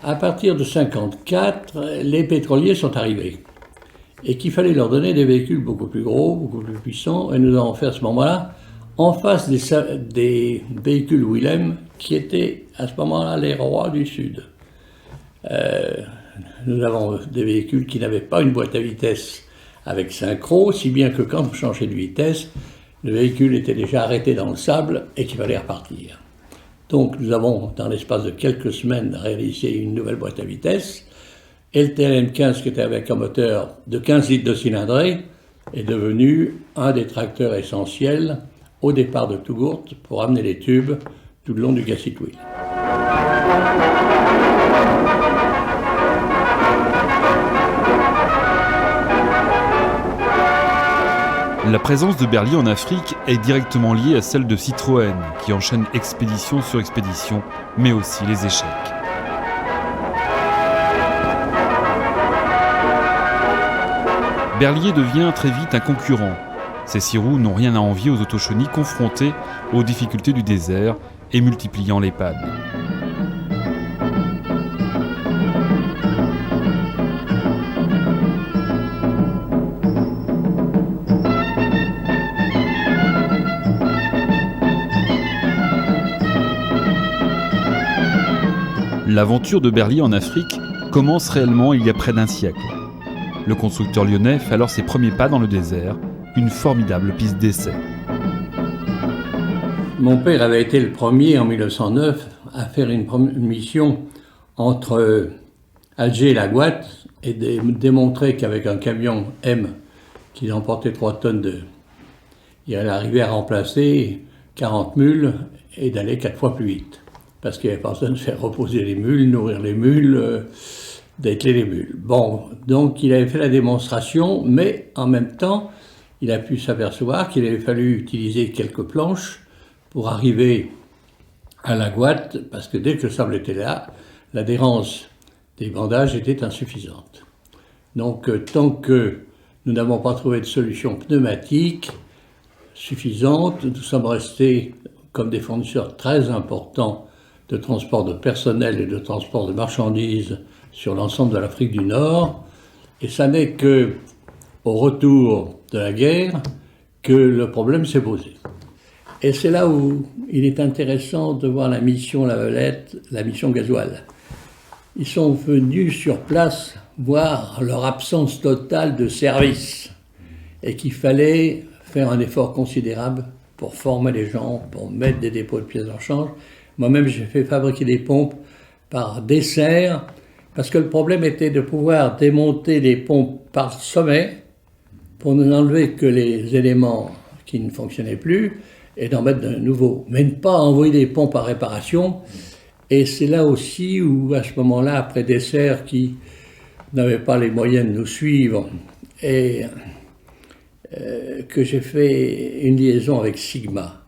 À partir de 1954, les pétroliers sont arrivés et qu'il fallait leur donner des véhicules beaucoup plus gros, beaucoup plus puissants, et nous avons fait à ce moment-là en face des véhicules Willem qui étaient à ce moment-là les rois du Sud. Nous avons des véhicules qui n'avaient pas une boîte à vitesse avec synchro, si bien que quand vous changez de vitesse, le véhicule était déjà arrêté dans le sable et qu'il fallait repartir. Donc nous avons, dans l'espace de quelques semaines, réalisé une nouvelle boîte à vitesse, et le TLM15, qui était avec un moteur de 15 litres de cylindrée, est devenu un des tracteurs essentiels au départ de Tougourt pour amener les tubes tout le long du Gassit Wheel. La présence de Berliet en Afrique est directement liée à celle de Citroën, qui enchaîne expédition sur expédition, mais aussi les échecs. Berliet devient très vite un concurrent. Ces 6 roues n'ont rien à envier aux autochenilles confrontées aux difficultés du désert et multipliant les pannes. L'aventure de Berliet en Afrique commence réellement il y a près d'un siècle. Le constructeur lyonnais fait alors ses premiers pas dans le désert, une formidable piste d'essai. Mon père avait été le premier en 1909 à faire une mission entre Alger et la Guatte et démontrer qu'avec un camion M qui emportait 3 tonnes il allait arriver à remplacer 40 mules et d'aller 4 fois plus vite. Parce qu'il n'y avait pas besoin de faire reposer les mules, nourrir les mules, d'ételer les mules. Bon, donc il avait fait la démonstration, mais en même temps, il a pu s'apercevoir qu'il avait fallu utiliser quelques planches pour arriver à la Guatte, parce que dès que le sable était là, l'adhérence des bandages était insuffisante. Donc tant que nous n'avons pas trouvé de solution pneumatique suffisante, nous sommes restés comme des fournisseurs très importants de transport de personnel et de transport de marchandises sur l'ensemble de l'Afrique du Nord. Et ça n'est qu'au retour de la guerre que le problème s'est posé. Et c'est là où il est intéressant de voir la mission La Valette, la mission Gasoil. Ils sont venus sur place voir leur absence totale de service et qu'il fallait faire un effort considérable pour former les gens, pour mettre des dépôts de pièces de rechange. Moi-même, j'ai fait fabriquer des pompes par dessert, parce que le problème était de pouvoir démonter les pompes par sommet pour ne enlever que les éléments qui ne fonctionnaient plus et d'en mettre de nouveaux, mais ne pas envoyer des pompes à réparation. Et c'est là aussi où, à ce moment-là, après dessert qui n'avait pas les moyens de nous suivre, et que j'ai fait une liaison avec Sigma.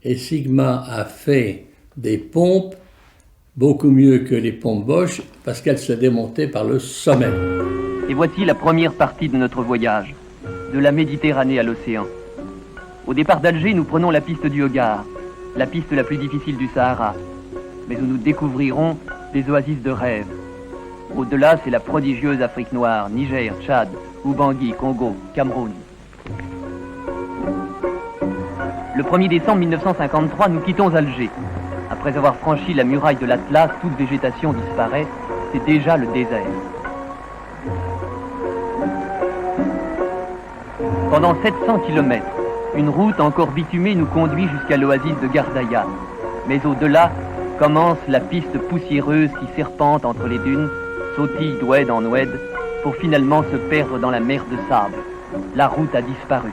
Et Sigma a fait des pompes beaucoup mieux que les pompes Bosch parce qu'elles se démontaient par le sommet. Et voici la première partie de notre voyage, de la Méditerranée à l'océan. Au départ d'Alger, nous prenons la piste du Hogar, la piste la plus difficile du Sahara, mais où nous découvrirons des oasis de rêve. Au-delà, c'est la prodigieuse Afrique noire, Niger, Tchad, Ubangui, Congo, Cameroun. Le 1er décembre 1953, nous quittons Alger. Après avoir franchi la muraille de l'Atlas, toute végétation disparaît, c'est déjà le désert. Pendant 700 km, une route encore bitumée nous conduit jusqu'à l'oasis de Gardaya. Mais au-delà, commence la piste poussiéreuse qui serpente entre les dunes, sautille d'oued en oued, pour finalement se perdre dans la mer de sable. La route a disparu.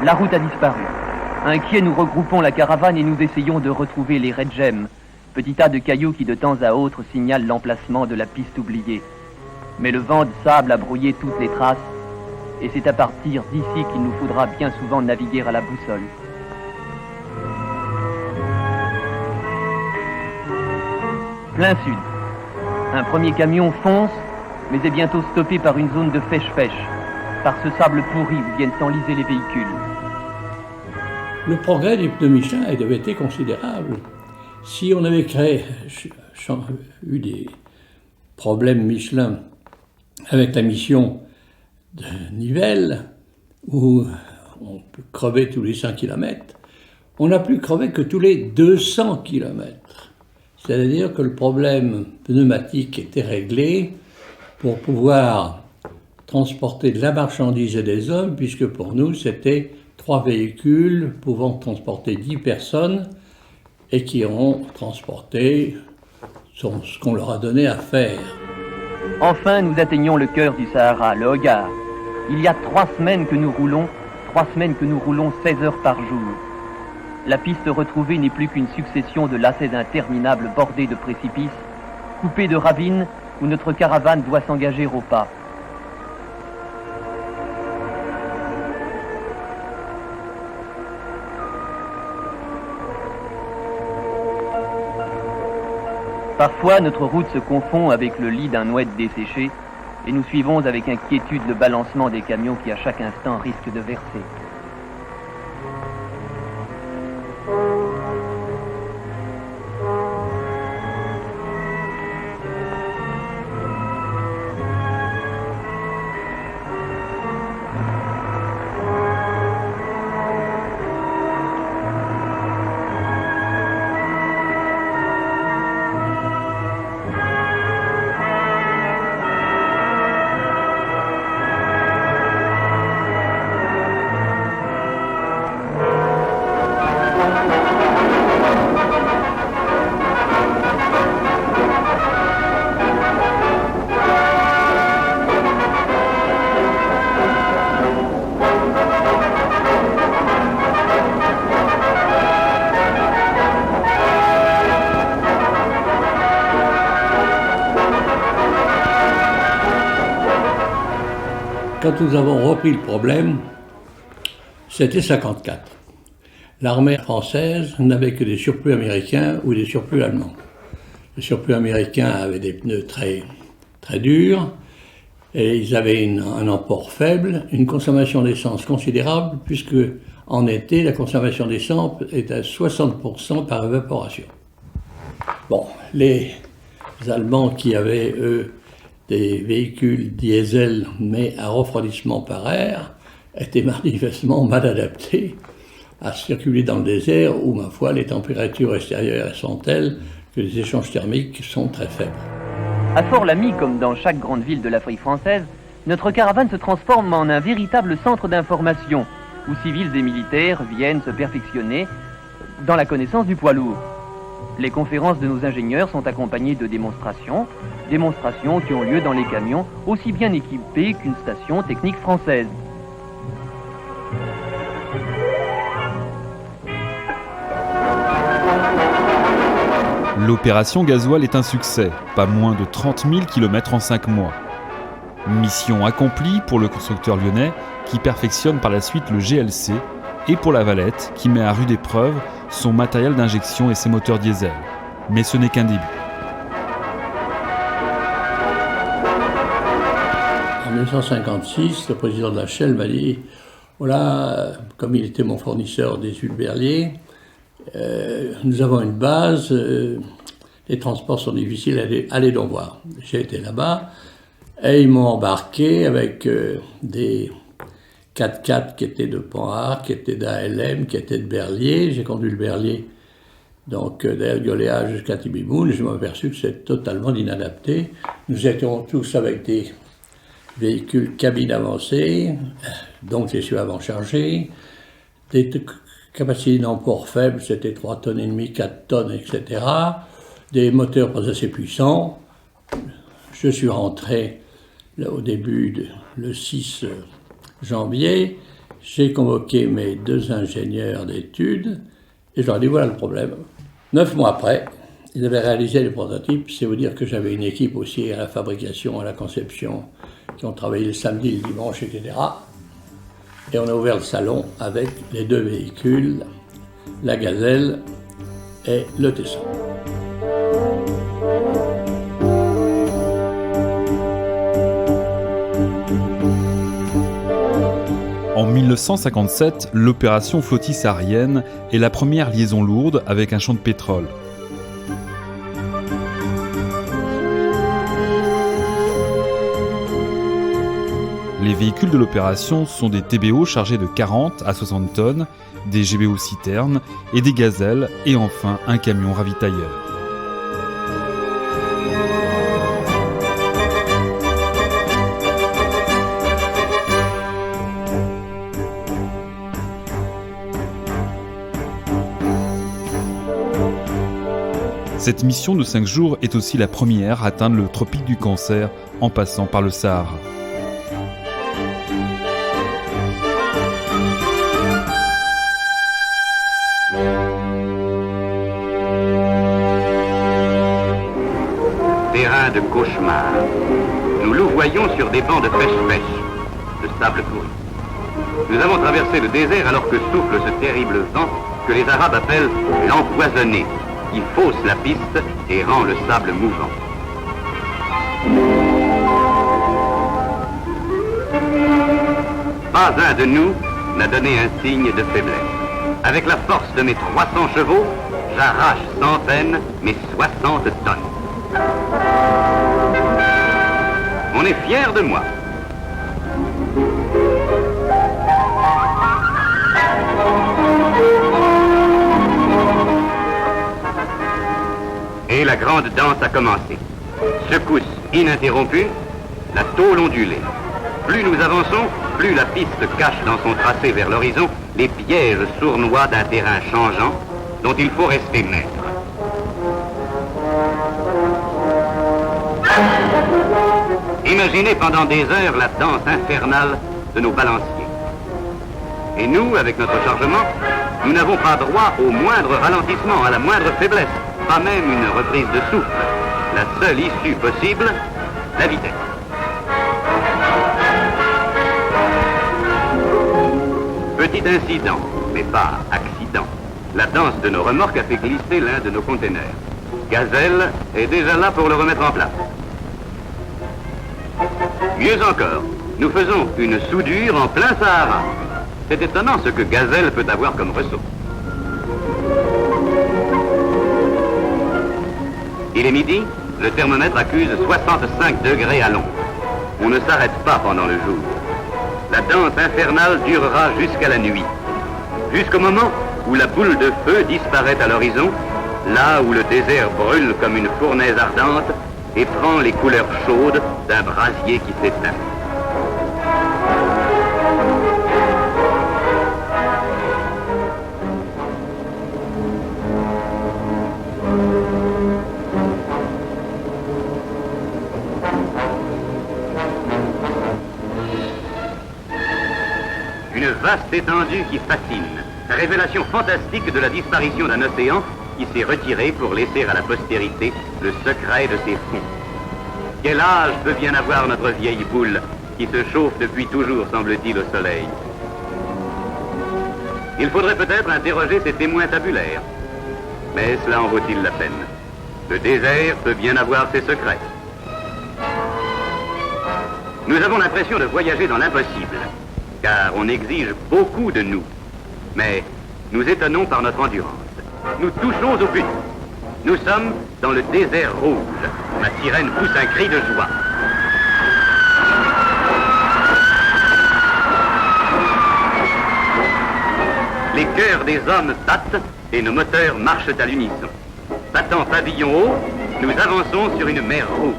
La route a disparu. Inquiets, nous regroupons la caravane et nous essayons de retrouver les Redjem, petit tas de cailloux qui de temps à autre signalent l'emplacement de la piste oubliée. Mais le vent de sable a brouillé toutes les traces, et c'est à partir d'ici qu'il nous faudra bien souvent naviguer à la boussole. Plein sud. Un premier camion fonce, mais est bientôt stoppé par une zone de fèche-fèche. par ce sable pourri où viennent s'enliser les véhicules. Le progrès des pneus Michelin avait été considérable. Si on avait eu des problèmes Michelin avec la mission de Nivelles, où on peut crever tous les 5 km, on n'a plus crevé que tous les 200 km. C'est-à-dire que le problème pneumatique était réglé pour pouvoir transporter de la marchandise et des hommes, puisque pour nous, c'était 3 véhicules pouvant transporter 10 personnes et qui ont transporté ce qu'on leur a donné à faire. Enfin, nous atteignons le cœur du Sahara, le Hogar. Il y a 3 semaines que nous roulons 16 heures par jour. La piste retrouvée n'est plus qu'une succession de lacets interminables bordés de précipices, coupés de ravines où notre caravane doit s'engager au pas. Parfois, notre route se confond avec le lit d'un oued desséché et nous suivons avec inquiétude le balancement des camions qui à chaque instant risquent de verser. Quand nous avons repris le problème, c'était 54. L'armée française n'avait que des surplus américains ou des surplus allemands. Les surplus américains avaient des pneus très, très durs et ils avaient un emport faible, une consommation d'essence considérable, puisque en été, la consommation d'essence est à 60% par évaporation. Bon, les Allemands qui avaient, eux, des véhicules diesel mais à refroidissement par air étaient manifestement mal adaptés à circuler dans le désert où, ma foi, les températures extérieures sont telles que les échanges thermiques sont très faibles. À Fort-Lamy, comme dans chaque grande ville de l'Afrique française, notre caravane se transforme en un véritable centre d'information où civils et militaires viennent se perfectionner dans la connaissance du poids lourd. Les conférences de nos ingénieurs sont accompagnées de démonstrations qui ont lieu dans les camions aussi bien équipés qu'une station technique française. L'opération Gasoil est un succès, pas moins de 30 000 km en 5 mois. Mission accomplie pour le constructeur lyonnais qui perfectionne par la suite le GLC et pour la Valette qui met à rude épreuve son matériel d'injection et ses moteurs diesel. Mais ce n'est qu'un début. En 1956, le président de la Shell m'a dit « Voilà, comme il était mon fournisseur des huiles Berlier, nous avons une base, les transports sont difficiles, allez donc voir. » J'ai été là-bas et ils m'ont embarqué avec des 4x4 qui étaient de Panhard, qui étaient d'ALM, qui étaient de Berlier. J'ai conduit le Berlier donc d'El-Goléa jusqu'à Tibiboun. Je m'ai aperçu que c'était totalement inadapté. Nous étions tous avec des véhicules cabine avancée, donc les cieux avant chargés, des capacités d'emport faibles, c'était 3,5 tonnes, 4 tonnes, etc. Des moteurs pas assez puissants. Je suis rentré là, au début, le 6 janvier, j'ai convoqué mes 2 ingénieurs d'études et je leur ai dit voilà le problème. 9 mois après, ils avaient réalisé les prototypes. C'est vous dire que j'avais une équipe aussi à la fabrication, à la conception, qui ont travaillé le samedi, le dimanche, etc. Et on a ouvert le salon avec les 2 véhicules, la Gazelle et le Tesson. 1957, l'opération Flottille saharienne est la première liaison lourde avec un champ de pétrole. Les véhicules de l'opération sont des TBO chargés de 40 à 60 tonnes, des GBO citernes et des gazelles, et enfin un camion ravitailleur. Cette mission de 5 jours est aussi la première à atteindre le tropique du Cancer en passant par le Sahara. Terrain de cauchemar. Nous louvoyons sur des bancs de pêche-pêche, de sable pourri. Nous avons traversé le désert alors que souffle ce terrible vent que les Arabes appellent l'empoisonné, qui fausse la piste et rend le sable mouvant. Pas un de nous n'a donné un signe de faiblesse. Avec la force de mes 300 chevaux, j'arrache sans peine mes 60 tonnes. On est fiers de moi. Et la grande danse a commencé. Secousse ininterrompue, la tôle ondulée. Plus nous avançons, plus la piste cache dans son tracé vers l'horizon les pièges sournois d'un terrain changeant dont il faut rester maître. Imaginez pendant des heures la danse infernale de nos balanciers. Et nous, avec notre chargement, nous n'avons pas droit au moindre ralentissement, à la moindre faiblesse, pas même une reprise de souffle. La seule issue possible, la vitesse. Petit incident, mais pas accident. La danse de nos remorques a fait glisser l'un de nos containers. Gazelle est déjà là pour le remettre en place. Mieux encore, nous faisons une soudure en plein Sahara. C'est étonnant ce que Gazelle peut avoir comme ressource. Il est midi, le thermomètre accuse 65 degrés à l'ombre. On ne s'arrête pas pendant le jour. La danse infernale durera jusqu'à la nuit. Jusqu'au moment où la boule de feu disparaît à l'horizon, là où le désert brûle comme une fournaise ardente et prend les couleurs chaudes d'un brasier qui s'éteint. Une vaste étendue qui fascine. Révélation fantastique de la disparition d'un océan qui s'est retiré pour laisser à la postérité le secret de ses fonds. Quel âge peut bien avoir notre vieille boule qui se chauffe depuis toujours, semble-t-il, au soleil? Il faudrait peut-être interroger ses témoins tabulaires. Mais cela en vaut-il la peine? Le désert peut bien avoir ses secrets. Nous avons l'impression de voyager dans l'impossible, car on exige beaucoup de nous. Mais nous étonnons par notre endurance. Nous touchons au but. Nous sommes dans le désert rouge. Ma sirène pousse un cri de joie. Les cœurs des hommes battent et nos moteurs marchent à l'unisson. Battant pavillon haut, nous avançons sur une mer rouge.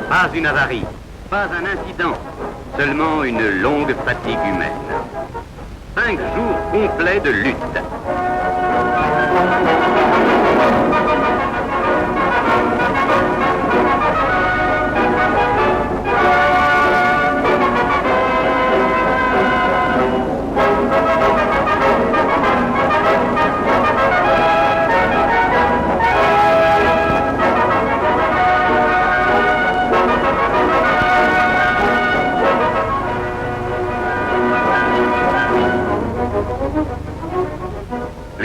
Pas une avarie, pas un incident, seulement une longue fatigue humaine. 5 jours complets de lutte.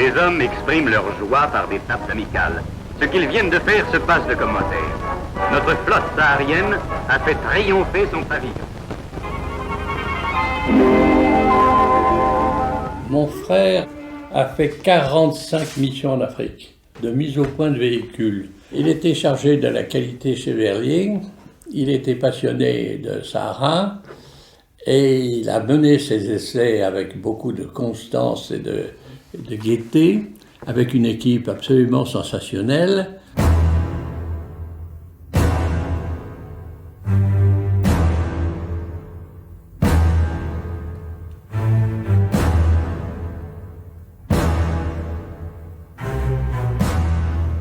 les hommes expriment leur joie par des tapes amicales. Ce qu'ils viennent de faire se passe de commentaires. Notre flotte saharienne a fait triompher son pavillon. Mon frère a fait 45 missions en Afrique, de mise au point de véhicules. Il était chargé de la qualité chez Verlier, il était passionné de Sahara et il a mené ses essais avec beaucoup de constance et de gaieté, avec une équipe absolument sensationnelle.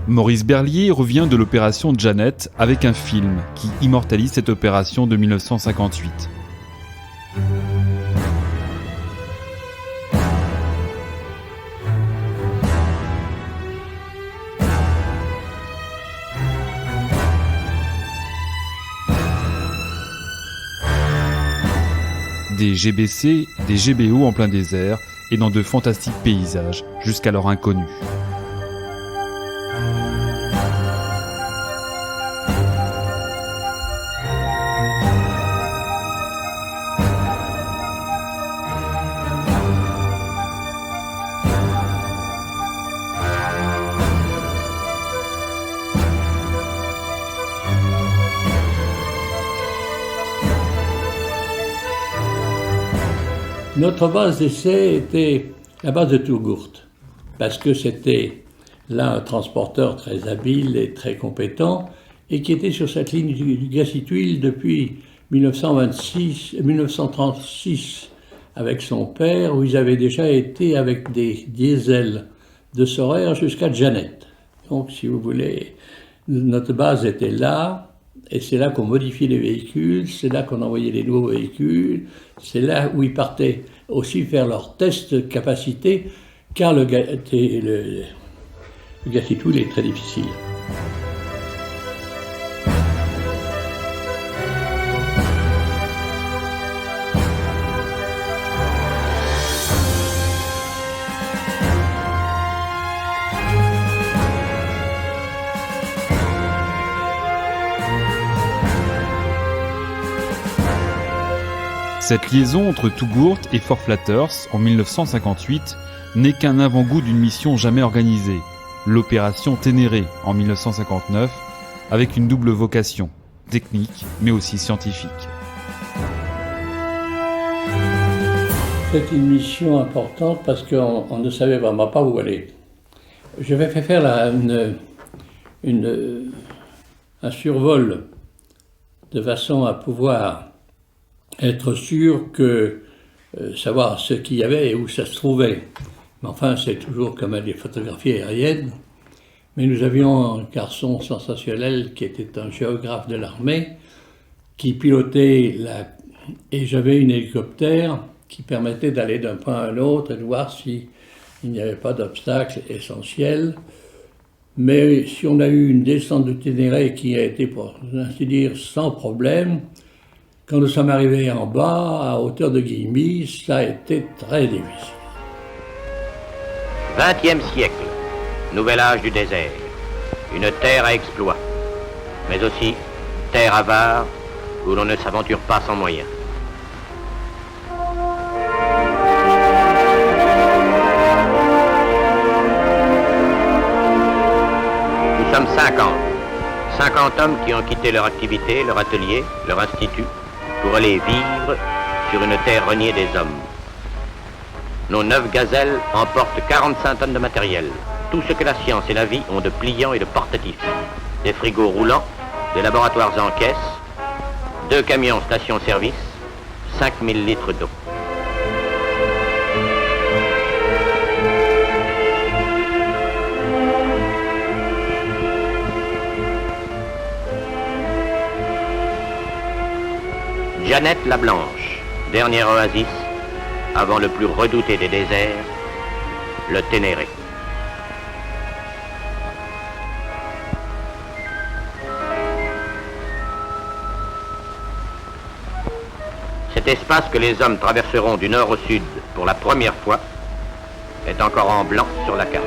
Maurice Berlier revient de l'opération Janet avec un film qui immortalise cette opération de 1958. Des GBC, des GBO en plein désert et dans de fantastiques paysages, jusqu'alors inconnus. Notre base d'essai était la base de Tourgourt, parce que c'était là un transporteur très habile et très compétent, et qui était sur cette ligne du Gacituil depuis 1936 avec son père, où ils avaient déjà été avec des diesels de Sorare jusqu'à Janet. Donc, si vous voulez, notre base était là. Et c'est là qu'on modifiait les véhicules, c'est là qu'on envoyait les nouveaux véhicules, c'est là où ils partaient aussi faire leurs tests de capacité, car le Gacituil est très difficile. Cette liaison entre Tourgourt et Fort Flatters en 1958 n'est qu'un avant-goût d'une mission jamais organisée, l'opération Ténéré en 1959, avec une double vocation, technique mais aussi scientifique. C'est une mission importante parce qu'on ne savait vraiment pas où aller. Je vais faire un survol de façon à pouvoir être sûr que savoir ce qu'il y avait et où ça se trouvait. Mais enfin, c'est toujours comme des photographies aériennes. Mais nous avions un garçon sensationnel qui était un géographe de l'armée, qui pilotait et j'avais un hélicoptère qui permettait d'aller d'un point à l'autre et de voir s'il n'y avait pas d'obstacle essentiel. Mais si on a eu une descente de Ténéré qui a été, pour ainsi dire, sans problème, quand nous sommes arrivés en bas, à hauteur de Guillemy, ça a été très difficile. 20e siècle, nouvel âge du désert, une terre à exploits, mais aussi terre avare où l'on ne s'aventure pas sans moyens. Nous sommes 50 hommes qui ont quitté leur activité, leur atelier, leur institut, pour aller vivre sur une terre reniée des hommes. Nos 9 gazelles emportent 45 tonnes de matériel, tout ce que la science et la vie ont de pliants et de portatifs. Des frigos roulants, des laboratoires en caisse, 2 camions station-service, 5000 litres d'eau. Janet la Blanche, dernière oasis, avant le plus redouté des déserts, le Ténéré. Cet espace que les hommes traverseront du nord au sud pour la première fois est encore en blanc sur la carte.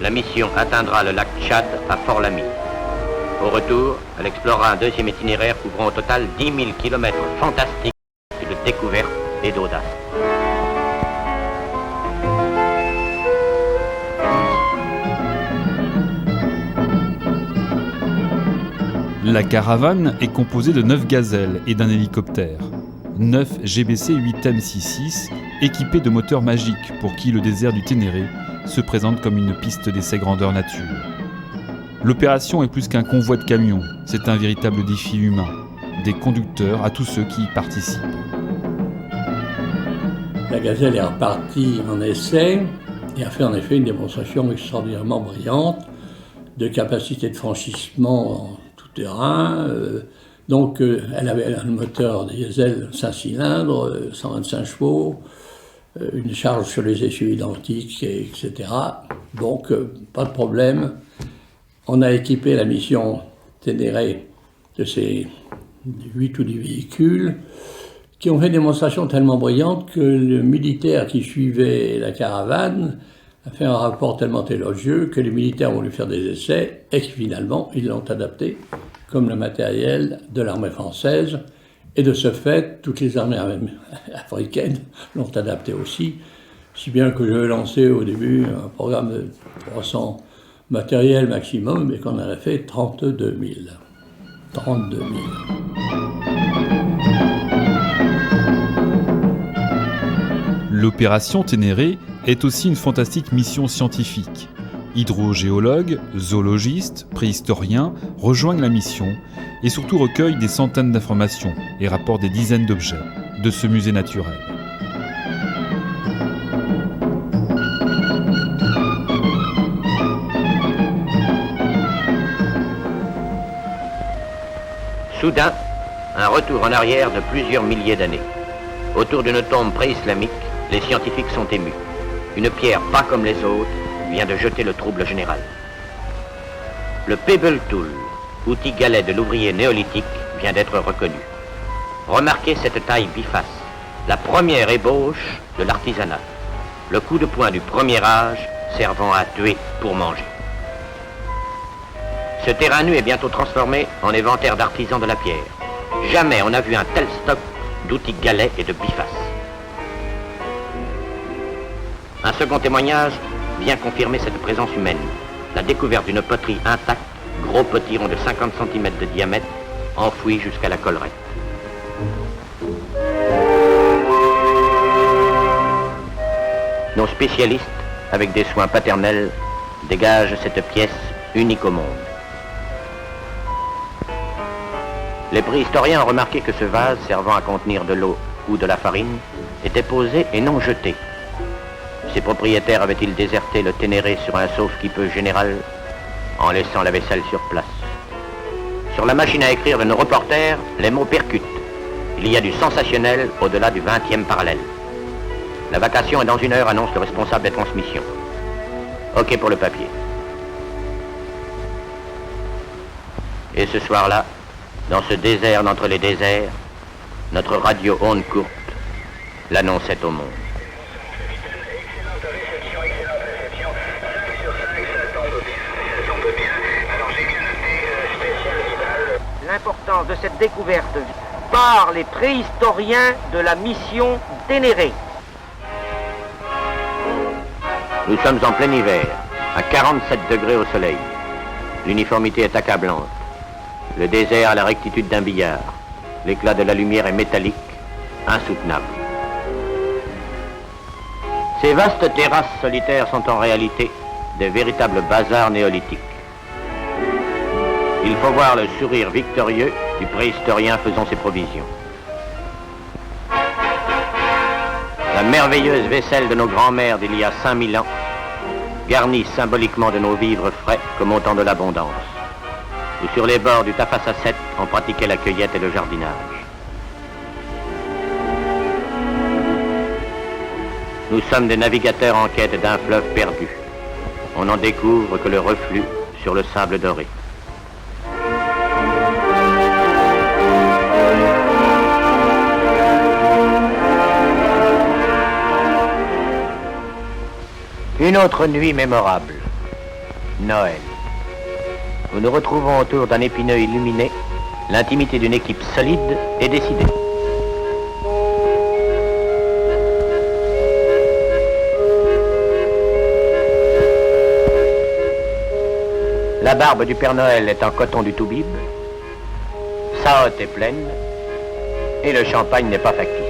La mission atteindra le lac Tchad à Fort-Lamy. Au retour, elle explorera un deuxième itinéraire couvrant au total 10 000 km fantastiques de découverte et d'audace. La caravane est composée de 9 gazelles et d'un hélicoptère. 9 GBC 8M66 équipés de moteurs magiques pour qui le désert du Ténéré se présente comme une piste d'essai grandeur nature. L'opération est plus qu'un convoi de camions, c'est un véritable défi humain, des conducteurs à tous ceux qui y participent. La gazelle est repartie en essai et a fait en effet une démonstration extraordinairement brillante de capacité de franchissement en tout terrain. Elle avait un moteur diesel 5 cylindres, 125 chevaux, une charge sur les essieux identiques, etc. Donc, pas de problème. On a équipé la mission Ténéré de ces 8 ou 10 véhicules qui ont fait une démonstration tellement brillante que le militaire qui suivait la caravane a fait un rapport tellement élogieux que les militaires ont voulu faire des essais et que finalement ils l'ont adapté comme le matériel de l'armée française. Et de ce fait, toutes les armées africaines l'ont adapté aussi, si bien que j'ai lancé au début un programme de 300 matériels maximum et qu'on en a fait 32 000. 32 000. L'opération Ténéré est aussi une fantastique mission scientifique. Hydrogéologues, zoologistes, préhistoriens rejoignent la mission et surtout recueillent des centaines d'informations et rapportent des dizaines d'objets de ce musée naturel. Soudain, un retour en arrière de plusieurs milliers d'années. Autour d'une tombe pré-islamique, les scientifiques sont émus. Une pierre pas comme les autres vient de jeter le trouble général. Le Pebble Tool, outil galet de l'ouvrier néolithique, vient d'être reconnu. Remarquez cette taille biface, la première ébauche de l'artisanat. Le coup de poing du premier âge servant à tuer pour manger. Ce terrain nu est bientôt transformé en éventaire d'artisans de la pierre. Jamais on n'a vu un tel stock d'outils galets et de bifaces. Un second témoignage vient confirmer cette présence humaine. La découverte d'une poterie intacte, gros potiron de 50 cm de diamètre, enfoui jusqu'à la collerette. Nos spécialistes, avec des soins paternels, dégagent cette pièce unique au monde. Les préhistoriens ont remarqué que ce vase, servant à contenir de l'eau ou de la farine, était posé et non jeté. Ses propriétaires avaient-ils déserté le Ténéré sur un sauve-qui-peut général en laissant la vaisselle sur place? Sur la machine à écrire de nos reporters, les mots percutent. Il y a du sensationnel au-delà du 20e parallèle. La vacation est dans 1 heure, annonce le responsable des transmissions. OK pour le papier. Et ce soir-là, dans ce désert d'entre les déserts, notre radio onde courte l'annonçait au monde. L'importance de cette découverte par les préhistoriens de la mission Ténéré. Nous sommes en plein hiver, à 47 degrés au soleil. L'uniformité est accablante. Le désert a la rectitude d'un billard. L'éclat de la lumière est métallique, insoutenable. Ces vastes terrasses solitaires sont en réalité des véritables bazars néolithiques. Il faut voir le sourire victorieux du préhistorien faisant ses provisions. La merveilleuse vaisselle de nos grands-mères d'il y a 5000 ans, garnie symboliquement de nos vivres frais comme au temps de l'abondance. Où sur les bords du Tafasasset, on pratiquait la cueillette et le jardinage. Nous sommes des navigateurs en quête d'un fleuve perdu. On n'en découvre que le reflux sur le sable doré. Une autre nuit mémorable. Noël. Nous nous retrouvons autour d'un épineux illuminé, l'intimité d'une équipe solide et décidée. La barbe du Père Noël est en coton du Toubib, sa hotte est pleine, et le champagne n'est pas factice.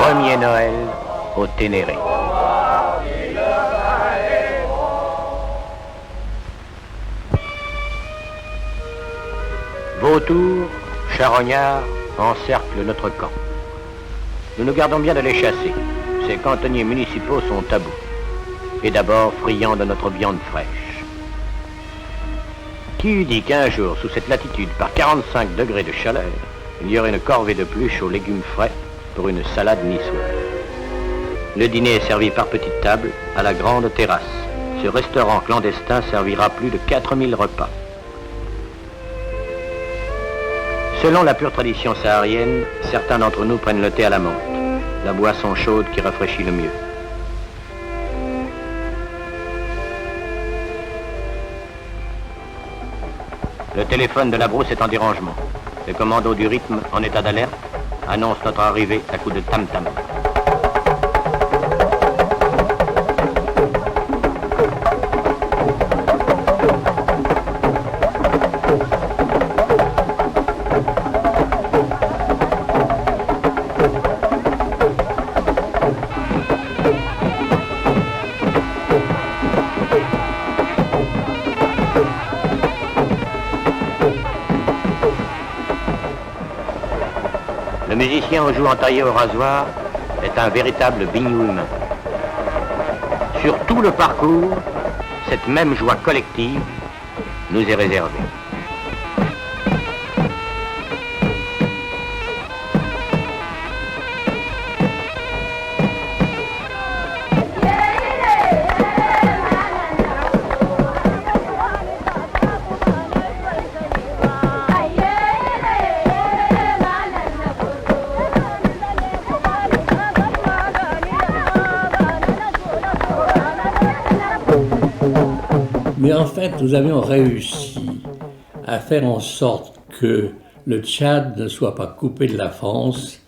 Premier Noël au Ténéré. Vautours, charognards encerclent notre camp. Nous nous gardons bien de les chasser. Ces cantonniers municipaux sont tabous. Et d'abord friands de notre viande fraîche. Qui eût dit qu'un jour, sous cette latitude, par 45 degrés de chaleur, il y aurait une corvée de pluches aux légumes frais pour une salade niçoise. Le dîner est servi par petites tables à la grande terrasse. Ce restaurant clandestin servira plus de 4000 repas. Selon la pure tradition saharienne, certains d'entre nous prennent le thé à la menthe, la boisson chaude qui rafraîchit le mieux. Le téléphone de la brousse est en dérangement. Le commando du rythme, en état d'alerte, annonce notre arrivée à coups de tam-tam. Le musicien au joue entaillé au rasoir est un véritable bignou humain. Sur tout le parcours, cette même joie collective nous est réservée. Mais en fait, nous avions réussi à faire en sorte que le Tchad ne soit pas coupé de la France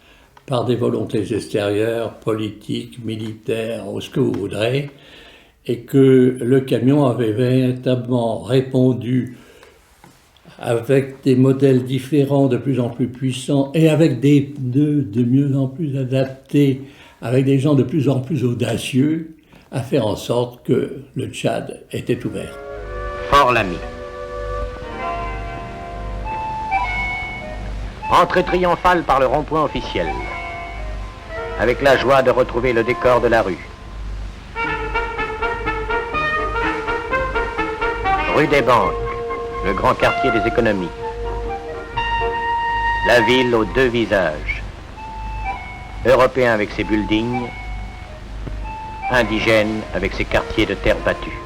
par des volontés extérieures, politiques, militaires, ou ce que vous voudrez, et que le camion avait véritablement répondu avec des modèles différents, de plus en plus puissants, et avec des pneus de mieux en plus adaptés, avec des gens de plus en plus audacieux, à faire en sorte que le Tchad était ouvert. Fort-Lamy. Entrée triomphale par le rond-point officiel, avec la joie de retrouver le décor de la rue. Rue des Banques, le grand quartier des économies. La ville aux deux visages. Européen avec ses buildings, indigène avec ses quartiers de terre battue.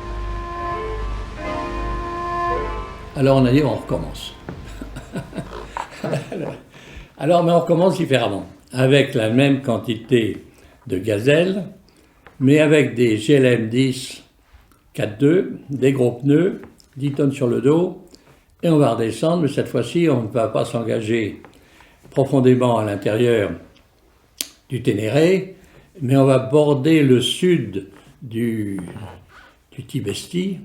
Alors on a dit, on recommence. Alors, mais on recommence différemment, avec la même quantité de gazelle, mais avec des GLM 10 4.2, des gros pneus, 10 tonnes sur le dos, et on va redescendre, mais cette fois-ci, on ne va pas s'engager profondément à l'intérieur du Ténéré, mais on va border le sud du Tibesti,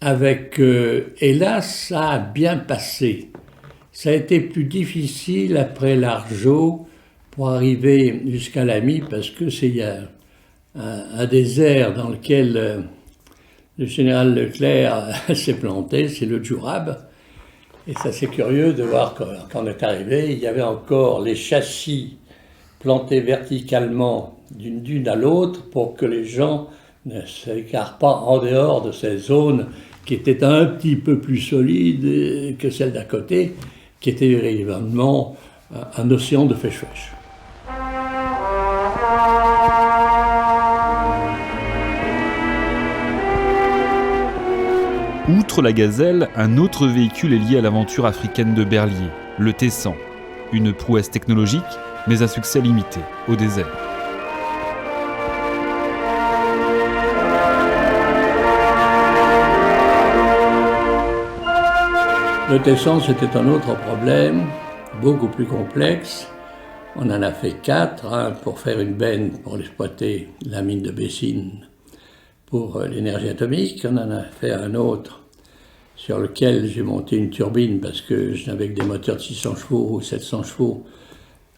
avec, et là, ça a bien passé. Ça a été plus difficile après l'Argeau pour arriver jusqu'à Lamy, parce que il y a un désert dans lequel le général Leclerc s'est planté, c'est le Djourab. Et ça, c'est curieux de voir quand on est arrivé, il y avait encore les châssis plantés verticalement d'une dune à l'autre pour que les gens ne s'écartent pas en dehors de ces zones qui étaient un petit peu plus solides que celles d'à côté, qui était évidemment un océan de fèche-fèche. Outre la Gazelle, un autre véhicule est lié à l'aventure africaine de Berlier, le Tessan. Une prouesse technologique, mais un succès limité, au désert. Le Tessan, c'était un autre problème, beaucoup plus complexe. On en a fait 4, pour faire une benne pour exploiter la mine de Bessines pour l'énergie atomique. On en a fait un autre sur lequel j'ai monté une turbine parce que je n'avais que des moteurs de 600 chevaux ou 700 chevaux,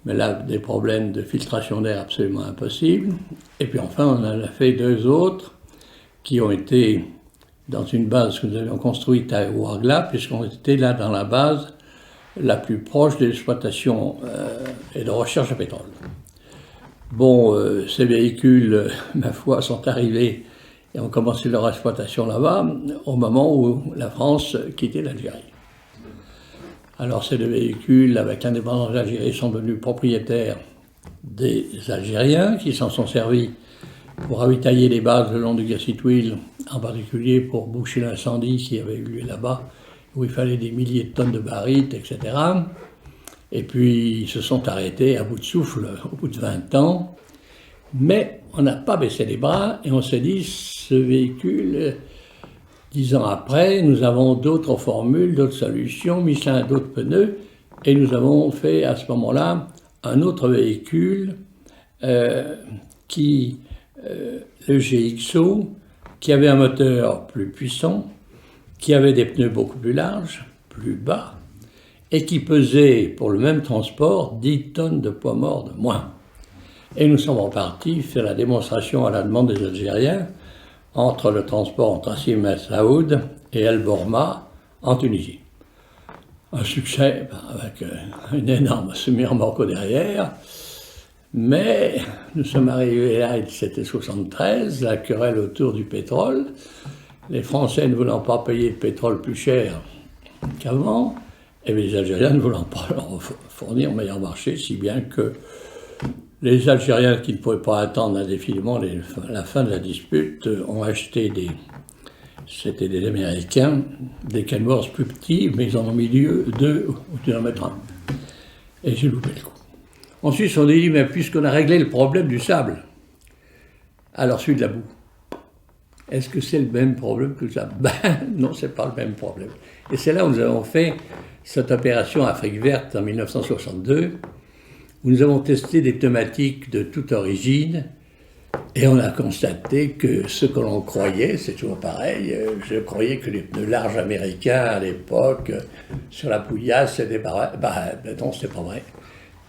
mais là, des problèmes de filtration d'air absolument impossibles. Et puis enfin, on en a fait 2 autres qui ont été dans une base que nous avions construite à Ouargla, puisqu'on était là dans la base la plus proche de l'exploitation et de recherche de pétrole. Bon, ces véhicules, ma foi, sont arrivés et ont commencé leur exploitation là-bas au moment où la France quittait l'Algérie. Alors ces 2 véhicules, avec l'indépendance de l'Algérie, sont devenus propriétaires des Algériens qui s'en sont servis pour ravitailler les bases le long du Gassitouil, en particulier pour boucher l'incendie qui avait eu lieu là-bas, où il fallait des milliers de tonnes de barytes, etc. Et puis ils se sont arrêtés à bout de souffle au bout de 20 ans. Mais on n'a pas baissé les bras et on s'est dit, ce véhicule, 10 ans après, nous avons d'autres formules, d'autres solutions, Michelin a d'autres pneus, et nous avons fait à ce moment-là un autre véhicule le GXO, qui avait un moteur plus puissant, qui avait des pneus beaucoup plus larges, plus bas, et qui pesait, pour le même transport, 10 tonnes de poids mort de moins. Et nous sommes repartis faire la démonstration à la demande des Algériens entre le transport entre Assim El Saoud et El Borma en Tunisie. Un succès avec une énorme semi-remorque derrière, mais nous sommes arrivés là, c'était 73, la querelle autour du pétrole, les Français ne voulant pas payer le pétrole plus cher qu'avant, et les Algériens ne voulant pas leur fournir un meilleur marché, si bien que les Algériens qui ne pouvaient pas attendre indéfiniment la fin de la dispute ont acheté c'était des Américains, des Kenworth plus petits, mais ils en ont mis 2 ou 1,1 mètre. Et j'ai loupé le coup. Ensuite, on a dit, mais puisqu'on a réglé le problème du sable, alors celui de la boue, est-ce que c'est le même problème que le sable? Non, c'est pas le même problème. Et c'est là où nous avons fait cette opération Afrique verte en 1962, où nous avons testé des pneumatiques de toute origine, et on a constaté que ce que l'on croyait, c'est toujours pareil, je croyais que les pneus larges américains à l'époque, sur la Pouillasse, c'était pareil. Non, c'était pas vrai.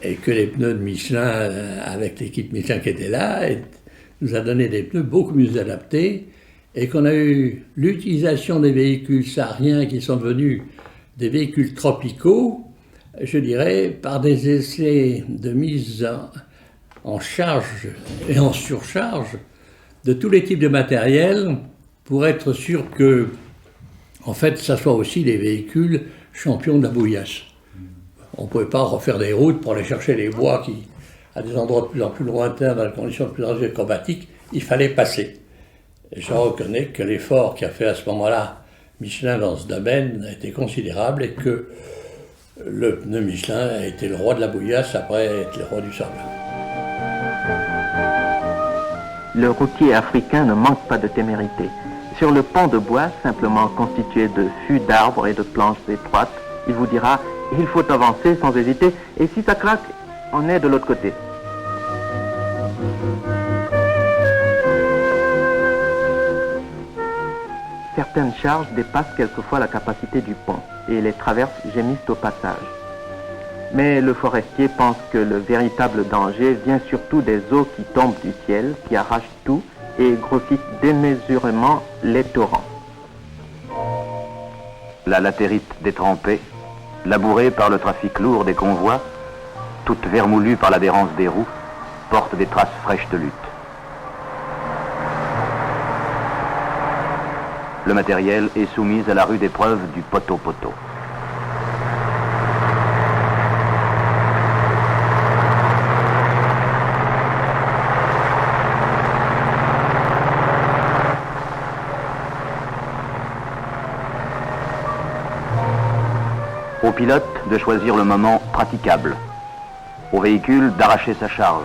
Et que les pneus de Michelin, avec l'équipe Michelin qui était là, nous a donné des pneus beaucoup mieux adaptés, et qu'on a eu l'utilisation des véhicules sahariens qui sont devenus des véhicules tropicaux, je dirais, par des essais de mise en charge et en surcharge de tous les types de matériel pour être sûr que, en fait, ça soit aussi des véhicules champions de la bouillasse. On ne pouvait pas refaire des routes pour aller chercher les bois qui, à des endroits de plus en plus lointains, dans des conditions de plus en plus acrobatiques, il fallait passer. Et je reconnais que l'effort qu'a fait à ce moment-là Michelin dans ce domaine a été considérable et que le pneu Michelin a été le roi de la bouillasse après être le roi du sable. Le routier africain ne manque pas de témérité. Sur le pont de bois, simplement constitué de fûts d'arbres et de planches étroites, il vous dira « il faut avancer sans hésiter, et si ça craque, on est de l'autre côté ». Certaines charges dépassent quelquefois la capacité du pont, et les traverses gémissent au passage. Mais le forestier pense que le véritable danger vient surtout des eaux qui tombent du ciel, qui arrachent tout et grossissent démesurément les torrents. La latérite détrempée, labourée par le trafic lourd des convois, toute vermoulue par l'adhérence des roues, porte des traces fraîches de lutte. Le matériel est soumis à la rude épreuve du poteau-poteau. Au pilote de choisir le moment praticable. Au véhicule d'arracher sa charge,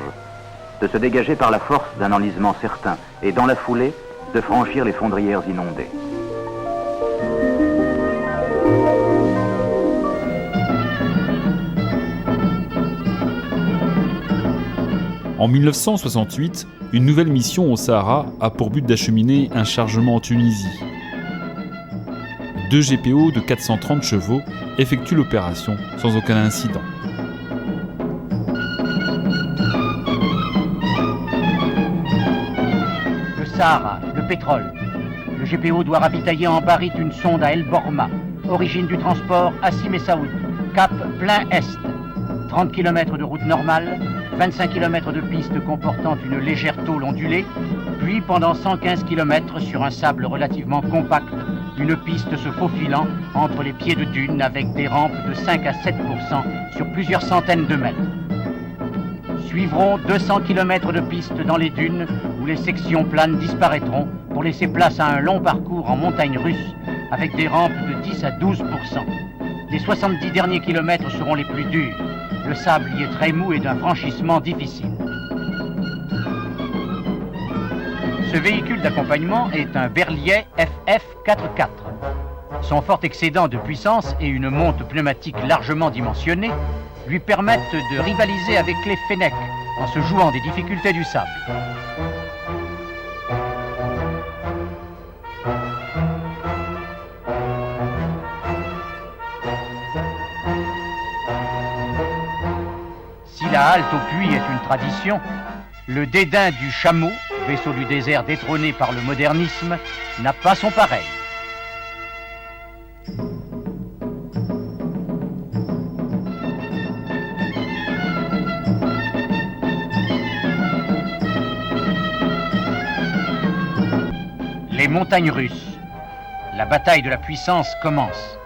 de se dégager par la force d'un enlisement certain et dans la foulée de franchir les fondrières inondées. En 1968, une nouvelle mission au Sahara a pour but d'acheminer un chargement en Tunisie. 2 GPO de 430 chevaux effectuent l'opération sans aucun incident. Le Sahara, le pétrole. Le GPO doit ravitailler en barite une sonde à El Borma, origine du transport Assim Messaoud, cap plein Est. 30 km de route normale, 25 km de piste comportant une légère tôle ondulée, puis pendant 115 km sur un sable relativement compact, une piste se faufilant entre les pieds de dunes avec des rampes de 5 à 7% sur plusieurs centaines de mètres. Suivront 200 km de piste dans les dunes où les sections planes disparaîtront pour laisser place à un long parcours en montagne russe avec des rampes de 10 à 12%. Les 70 derniers kilomètres seront les plus durs. Le sable y est très mou et d'un franchissement difficile. Ce véhicule d'accompagnement est un Berliet FF44. Son fort excédent de puissance et une monte pneumatique largement dimensionnée lui permettent de rivaliser avec les Fenech en se jouant des difficultés du sable. Si la halte au puits est une tradition, le dédain du chameau, vaisseau du désert détrôné par le modernisme, n'a pas son pareil. Les montagnes russes. La bataille de la puissance commence.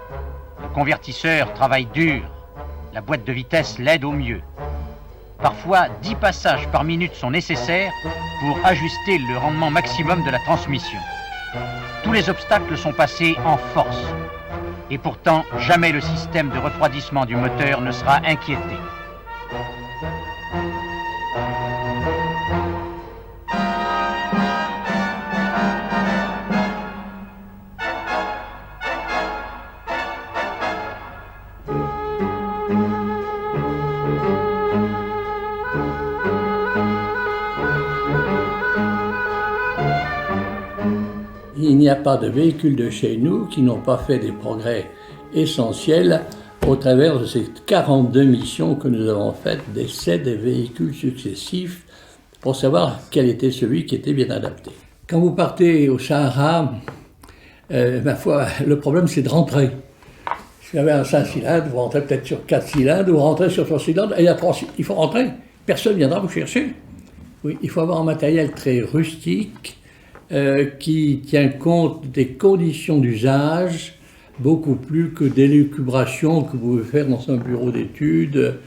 Le convertisseur travaille dur. La boîte de vitesse l'aide au mieux. Parfois, 10 passages par minute sont nécessaires pour ajuster le rendement maximum de la transmission. Tous les obstacles sont passés en force. Et pourtant, jamais le système de refroidissement du moteur ne sera inquiété. Il n'y a pas de véhicules de chez nous qui n'ont pas fait des progrès essentiels au travers de ces 42 missions que nous avons faites, d'essais des véhicules successifs, pour savoir quel était celui qui était bien adapté. Quand vous partez au Sahara, ma foi, le problème c'est de rentrer. Si vous avez un 5 cylindres, vous rentrez peut-être sur 4 cylindres, vous rentrez sur 3 cylindres, et il faut rentrer. Personne ne viendra vous chercher. Oui, il faut avoir un matériel très rustique, qui tient compte des conditions d'usage, beaucoup plus que des élucubrations que vous pouvez faire dans un bureau d'études,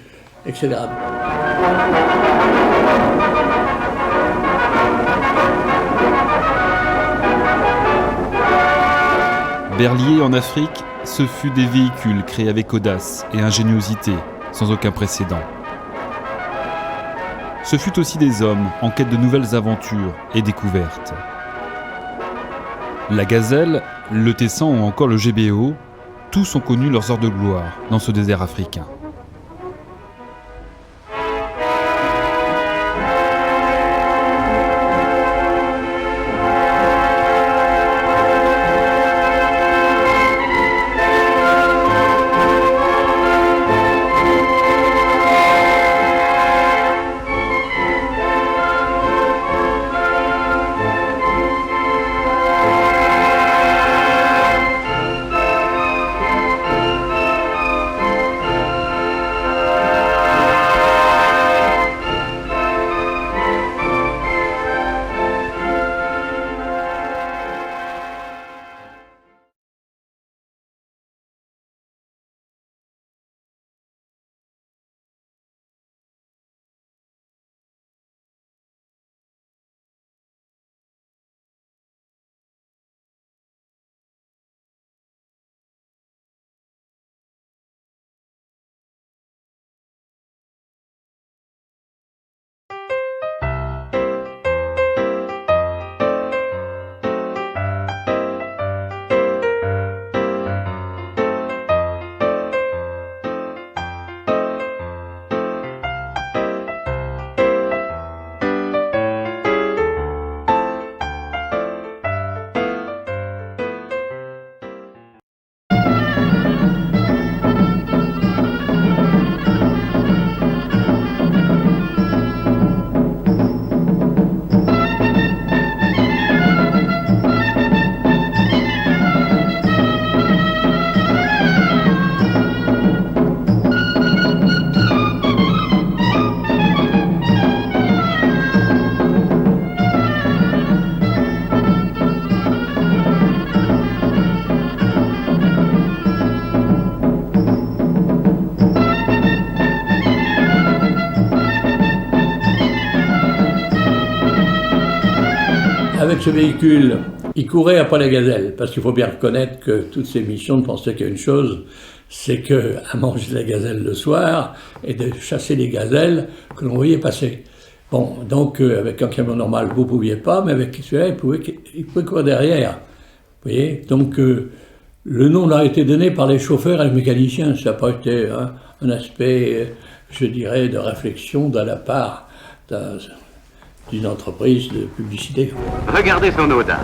etc. Berliet en Afrique, ce fut des véhicules créés avec audace et ingéniosité, sans aucun précédent. Ce fut aussi des hommes en quête de nouvelles aventures et découvertes. La Gazelle, le T100 ou encore le GBO, tous ont connu leurs heures de gloire dans ce désert africain. avec ce véhicule, il courait après les gazelles, parce qu'il faut bien reconnaître que toutes ces missions ne pensaient qu'à une chose, c'est qu'à manger de la gazelle le soir et de chasser les gazelles que l'on voyait passer. Bon, donc avec un camion normal, vous ne pouviez pas, mais avec celui-là, il pouvait courir derrière. Vous voyez, donc le nom a été donné par les chauffeurs et les mécaniciens. Ça n'a pas été un aspect, je dirais, de réflexion de la part d'une entreprise de publicité. Regardez son audace.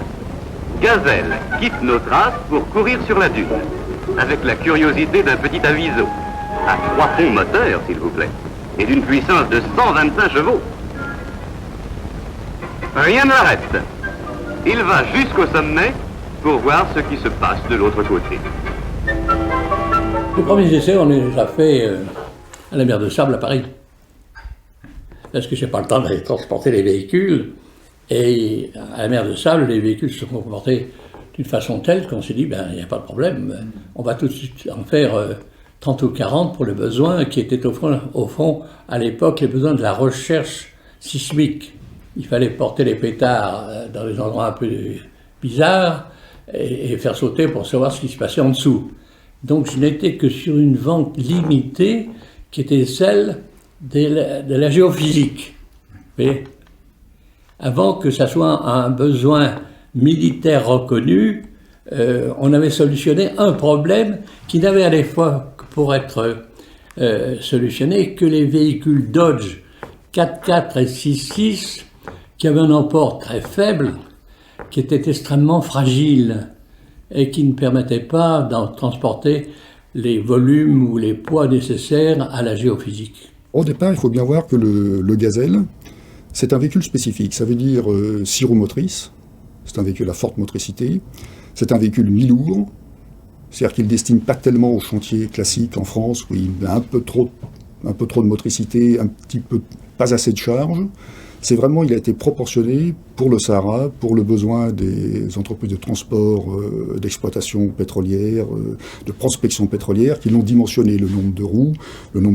Gazelle quitte nos traces pour courir sur la dune, avec la curiosité d'un petit aviso, à 3 ponts moteurs, s'il vous plaît, et d'une puissance de 125 chevaux. Rien ne l'arrête. Il va jusqu'au sommet pour voir ce qui se passe de l'autre côté. Les premiers essais, on les a fait à la mer de Sable à Paris. Parce que je n'ai pas le temps d'aller transporter les véhicules. Et à la mer de Sable, les véhicules se sont comportés d'une façon telle qu'on s'est dit, il n'y a pas de problème, on va tout de suite en faire 30 ou 40 pour les besoins qui étaient au fond, à l'époque, les besoins de la recherche sismique. Il fallait porter les pétards dans des endroits un peu bizarres et faire sauter pour savoir ce qui se passait en dessous. Donc je n'étais que sur une vente limitée qui était celle de la géophysique. Vous voyez ? Avant que ça soit un besoin militaire reconnu, on avait solutionné un problème qui n'avait à la fois pour être solutionné que les véhicules Dodge 4x4 et 6x6 qui avaient un emport très faible, qui étaient extrêmement fragiles et qui ne permettaient pas d'en transporter les volumes ou les poids nécessaires à la géophysique. Au départ, il faut bien voir que le Gazelle, c'est un véhicule spécifique. Ça veut dire 6 roues motrices, c'est un véhicule à forte motricité, c'est un véhicule mi-lourd, c'est-à-dire qu'il ne destine pas tellement aux chantiers classiques en France où il a un peu trop de motricité, un petit peu pas assez de charge. C'est vraiment, il a été proportionné pour le Sahara, pour le besoin des entreprises de transport, d'exploitation pétrolière, de prospection pétrolière, qui l'ont dimensionné, le nombre de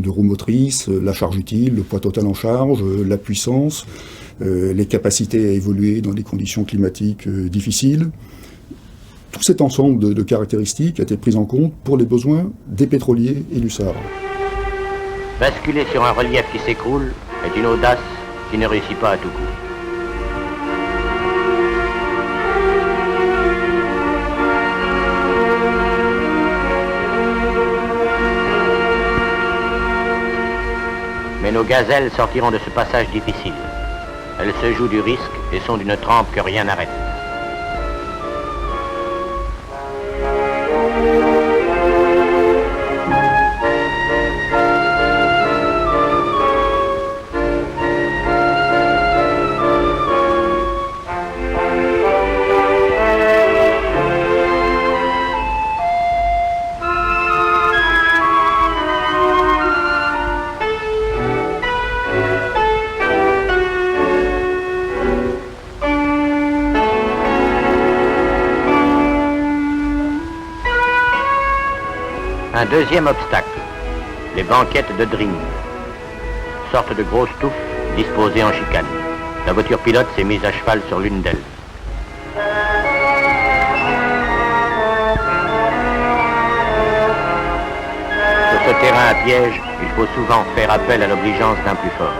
roues motrices, la charge utile, le poids total en charge, la puissance, les capacités à évoluer dans des conditions climatiques difficiles. Tout cet ensemble de caractéristiques a été pris en compte pour les besoins des pétroliers et du Sahara. Basculer sur un relief qui s'écroule est une audace qui ne réussit pas à tout coup. Mais nos gazelles sortiront de ce passage difficile. Elles se jouent du risque et sont d'une trempe que rien n'arrête. Un deuxième obstacle, les banquettes de Dring, sorte de grosses touffes disposées en chicane. La voiture pilote s'est mise à cheval sur l'une d'elles. Sur ce terrain à piège, il faut souvent faire appel à l'obligeance d'un plus fort.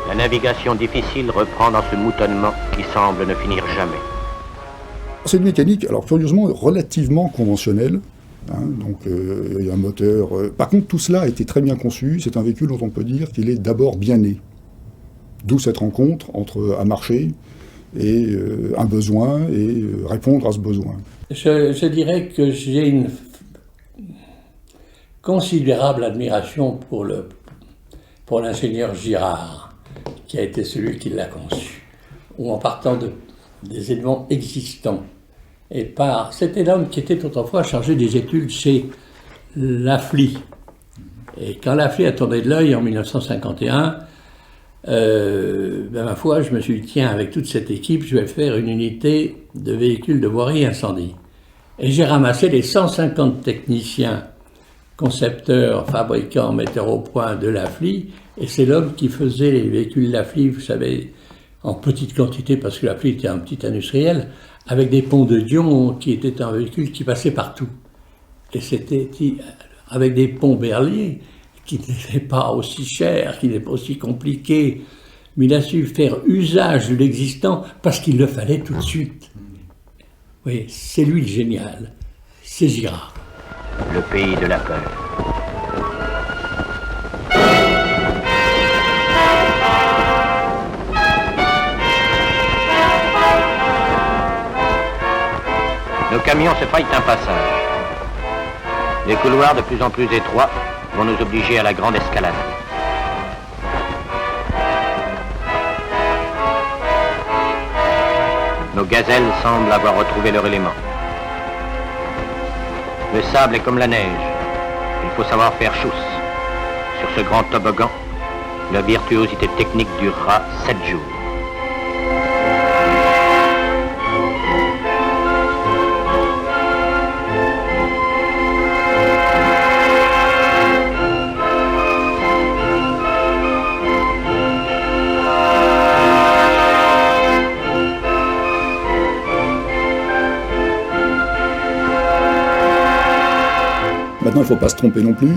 La navigation difficile reprend dans ce moutonnement qui semble ne finir jamais. C'est une mécanique, alors curieusement, relativement conventionnelle. Donc il y a un moteur. Par contre, tout cela a été très bien conçu. C'est un véhicule dont on peut dire qu'il est d'abord bien né. D'où cette rencontre entre un marché et un besoin et répondre à ce besoin. Je dirais que j'ai une considérable admiration pour l'ingénieur Girard, qui a été celui qui l'a conçu, où en partant des éléments existants, C'était l'homme qui était autrefois chargé des études chez Lafly. Et quand Lafly a tourné de l'œil en 1951, ma foi, je me suis dit, tiens, avec toute cette équipe, je vais faire une unité de véhicules de voirie incendie. Et j'ai ramassé les 150 techniciens, concepteurs, fabricants, metteurs au point de Lafly, et c'est l'homme qui faisait les véhicules Lafly, vous savez, en petite quantité, parce que Lafly était un petit industriel, avec des ponts de Dion, qui était un véhicule qui passait partout. Et c'était avec des ponts Berlier, qui n'étaient pas aussi chers, qui n'étaient pas aussi compliqués, mais il a su faire usage de l'existant, parce qu'il le fallait tout de suite. Oui, c'est lui le génial, c'est Girard. Le pays de la peur. Nos camions se frayent un passage. Les couloirs de plus en plus étroits vont nous obliger à la grande escalade. Nos gazelles semblent avoir retrouvé leur élément. Le sable est comme la neige. Il faut savoir faire chousse. Sur ce grand toboggan, la virtuosité technique durera 7 jours. Maintenant, il ne faut pas se tromper non plus.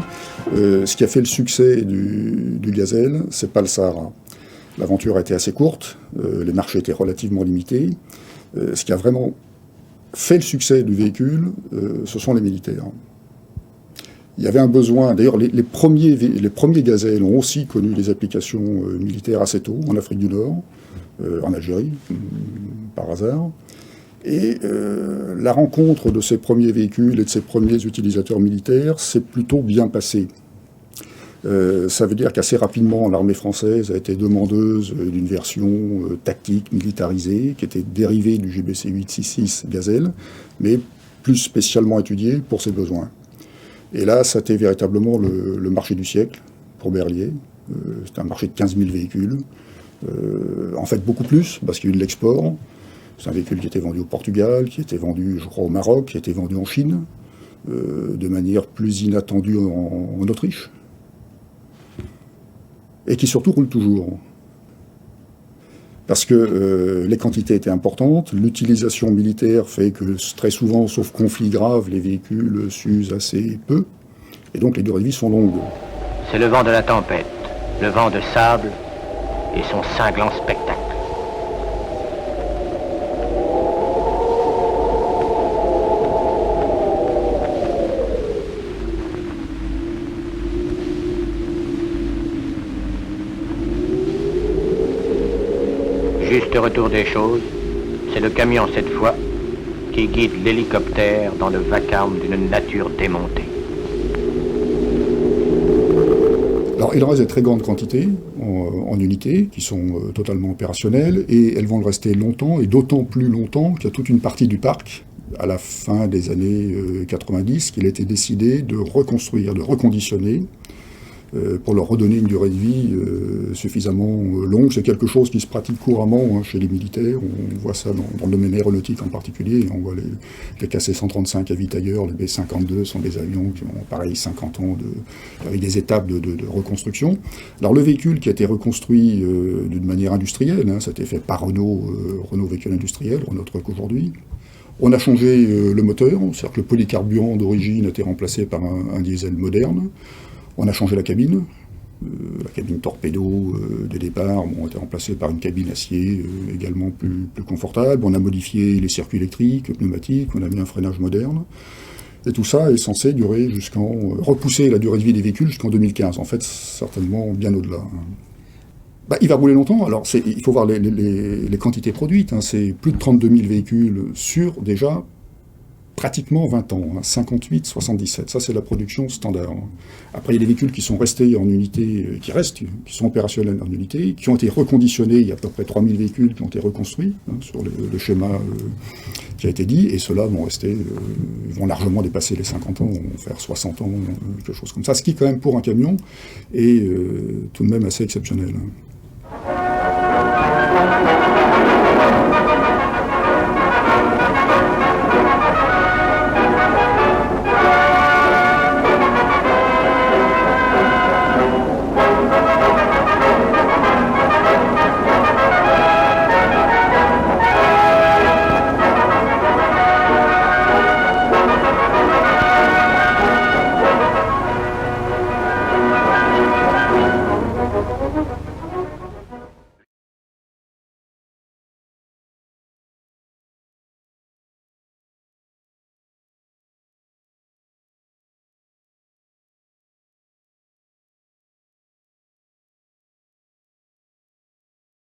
Ce qui a fait le succès du Gazelle, c'est pas le Sahara. L'aventure a été assez courte, les marchés étaient relativement limités. Ce qui a vraiment fait le succès du véhicule, ce sont les militaires. Il y avait un besoin, d'ailleurs les premiers Gazelles ont aussi connu des applications militaires assez tôt, en Afrique du Nord, en Algérie, par hasard. Et la rencontre de ces premiers véhicules et de ces premiers utilisateurs militaires s'est plutôt bien passée. Ça veut dire qu'assez rapidement, l'armée française a été demandeuse d'une version tactique, militarisée, qui était dérivée du GBC 866 Gazelle, mais plus spécialement étudiée pour ses besoins. Et là, ça a été véritablement le marché du siècle pour Berlier. C'était un marché de 15 000 véhicules. En fait, beaucoup plus, parce qu'il y a eu de l'export. C'est un véhicule qui était vendu au Portugal, qui était vendu, je crois, au Maroc, qui était vendu en Chine, de manière plus inattendue en Autriche. Et qui surtout roule toujours. Parce que les quantités étaient importantes, l'utilisation militaire fait que très souvent, sauf conflit grave, les véhicules s'usent assez peu, et donc les durées de vie sont longues. C'est le vent de la tempête, le vent de sable et son cinglant spectacle. Juste retour des choses, c'est le camion cette fois qui guide l'hélicoptère dans le vacarme d'une nature démontée. Alors il en reste de très grandes quantités en unités qui sont totalement opérationnelles et elles vont le rester longtemps et d'autant plus longtemps qu'il y a toute une partie du parc à la fin des années 90 qu'il a été décidé de reconstruire, de reconditionner pour leur redonner une durée de vie suffisamment longue. C'est quelque chose qui se pratique couramment chez les militaires. On voit ça dans le domaine aéronautique en particulier. On voit les KC-135 avitailleurs, les B-52 sont des avions qui ont pareil 50 ans avec des étapes de reconstruction. Alors le véhicule qui a été reconstruit d'une manière industrielle, ça a été fait par Renault véhicule industriel, Renault Truck aujourd'hui. On a changé le moteur, c'est-à-dire que le polycarburant d'origine a été remplacé par un diesel moderne. On a changé la cabine torpédo de départ a été remplacée par une cabine acier également plus confortable. On a modifié les circuits électriques, pneumatiques, on a mis un freinage moderne. Et tout ça est censé durer repousser la durée de vie des véhicules jusqu'en 2015. En fait, certainement bien au-delà. Il va rouler longtemps. Alors, il faut voir les quantités produites. C'est plus de 32 000 véhicules sur déjà pratiquement 20 ans, 58, 77. Ça, c'est la production standard. Après, il y a des véhicules qui sont restés en unité, qui sont opérationnels en unité, qui ont été reconditionnés. Il y a à peu près 3000 véhicules qui ont été reconstruits sur le schéma qui a été dit, et ceux-là vont rester, vont largement dépasser les 50 ans, vont faire 60 ans, quelque chose comme ça, ce qui quand même pour un camion est tout de même assez exceptionnel.